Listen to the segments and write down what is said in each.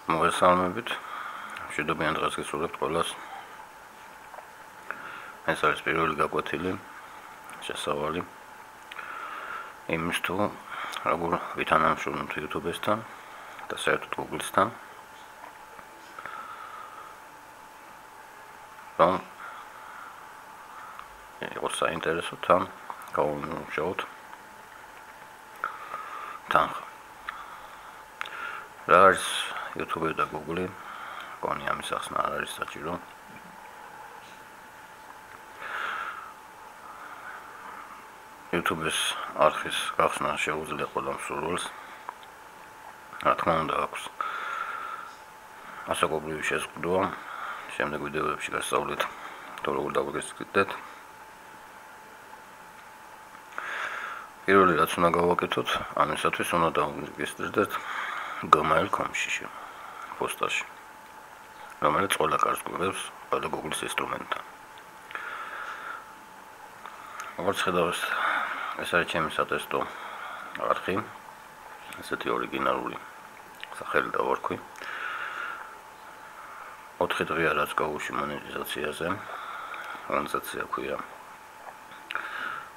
მოგესალმებით. მშვიდობიან დღეს გისურვებთ ყველას. ეს არის პირველი გაკვეთილი შესავალი იმის თუ როგორ ვითანამშრომლობთ YouTube-სთან და საერთოდ Google-სთან. რომ იყოს საინტერესო თან გავუმუშავოთ თანხა. რა არის YouTube და Google? კონი ამის ახსნა არ არის საჭირო. YouTube-ის არხის გახსნა შეუძლია ყველა მსურველს. რა თქმა უნდა აქვს ასაკობრივი შეზღუდვა. შემდეგ ვიდეოებში გასწავლეთ თუ როგორ დავაგესწრებით. პირველი რაც უნდა გავაკეთოთ, ამისათვის უნდა დავაგესწრებით gmail.com-ში პოსტაში, რომელიც ყველა კარს გვიღებს ყველა Google-ის ინსტრუმენტთან. როგორც ხედავთ, ეს არის ჩემი სატესტო არხი, ესეთი ორიგინალური სახელი დავარქვი. 4 დღეა რაც გავუში მონეტიზაციაზე, მონეტიზაცია ქვია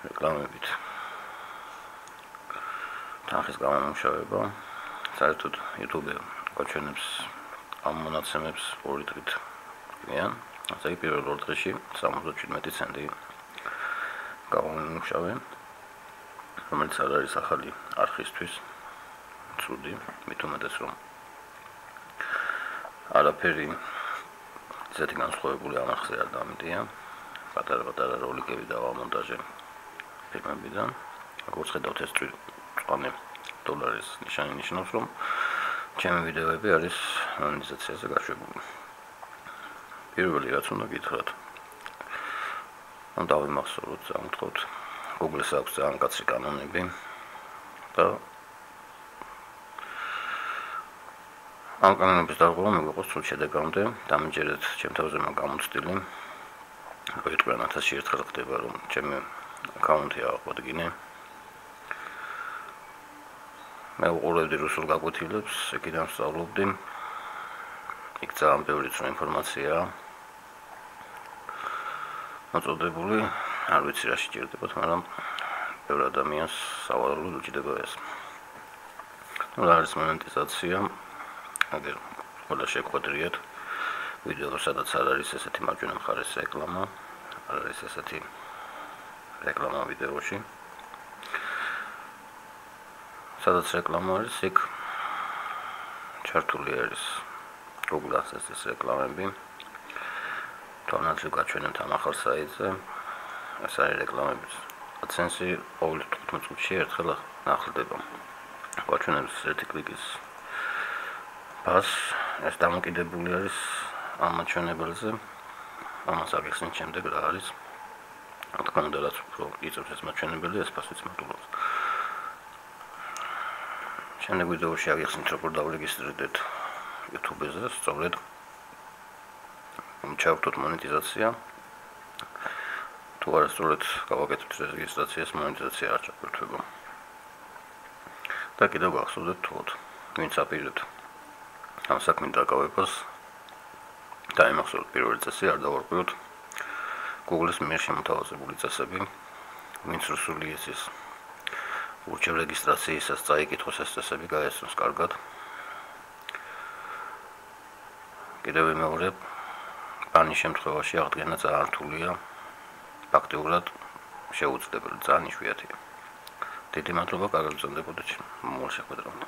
რეკლამებით. თანხის გამომუშავება, საერთოდ YouTube გაჩვენებს ამ მონაცემებს 2 დღით გვიან, ასე იგი პირველ 2 დღეში 77 ცენტი გამომუშავე, რომელიც არ არის ახალი არხისთვის ცუდი, მით უმეტეს რომ არაფერი ისეთი განსხვავებული ამ არხზე არ დამიტია, პატარა როლიკები დავამონტაჟე ფილმებიდან, როგორც ხედავთ ეს $3 დოლარის ნიშანი ნიშნავს, რომ ჩემი ვიდეოები არის მონეტიზაციაზე გაშვებული. პირველი რაც უნდა გითხრათ, დავიმახსოვროთ, ამთხოვთ, Google-ს აქვს ძალიან კაცრი კანონები და ამ კანონების დარღვევა მიგვიყოს სულ შედეგამდე, დამიჯერეთ ჩემ თავზე გამოცდილი, როიტყვიან 1000-ში ერთხელ ხდება, რომ ჩემი აკაუნტი აღვადგინე. მე უყურებდი რუსულ გაკვეთილებს, იქიდან ვსწავლობდი. იქ ძალიან ბევრი ცნო ინფორმაციაა მოწოდებული, არ ვიცი რა შეჭირდებათ, მაგრამ ბევრ ადამიანს სავალალოდ უჭირდება ეს. რა არის მონეტიზაცია? აგერ ყველა შეგვიძლიათ ვიდეო, სადაც არ არის ესეთი მარჯვენა მხარეს რეკლამა, არ არის ესეთი რეკლამა ვიდეოში. სადაც რეკლამა არის, იქ ჩართული არის Google AdSense-ის რეკლამები. თორნაცი გაჩვენებთ ამ ახალ საიტზე. ეს არის რეკლამების AdSense-ი ყოველ 15 წუთში ერთხელ ახლდება. გაჩვენებს ერთი კლიკის ფას, ეს დამოკიდებული არის ამ მაჩვენებელზე. ამას აღიხსნით შემდეგ რა არის. რა თქმა უნდა, რაც უფრო იწევს ეს მაჩვენებელი, ეს ფასიც მატულობს. შემდეგ ვიდეოში აღიხსნით როგორ დავრეგისტრირდეთ YouTube-ზე, სწორედ ჩავთოთ მონეტიზაცია. თუ არა სწორედ გავაკეთებთ რეგისტრაციას, მონეტიზაცია არ ჩაგვერთვება. და კიდევ გახსოვდეთ თუთ, ვინც აპირებთ ამ საქმით დაკავებას, დაიმახსოვროთ პირველი წესი, არ დავარღვიოთ Google-ის მიერ შემოთავაზებული წესები, ვინც რუსული იცის. ურჩევ რეგისტრაციისას წაიკითხოს ეს წესები, გაესწროს კარგად. კიდევ ვიმეორებ, ბანის შემთხვევაში აღდგენა ძალიან რთულია, ფაქტიურად შეუძლებელი, ძალიან იშვიათია. დიდი მადლობა, კარგად გრძელდებოდეთ მომავალ შეხვედრამდე.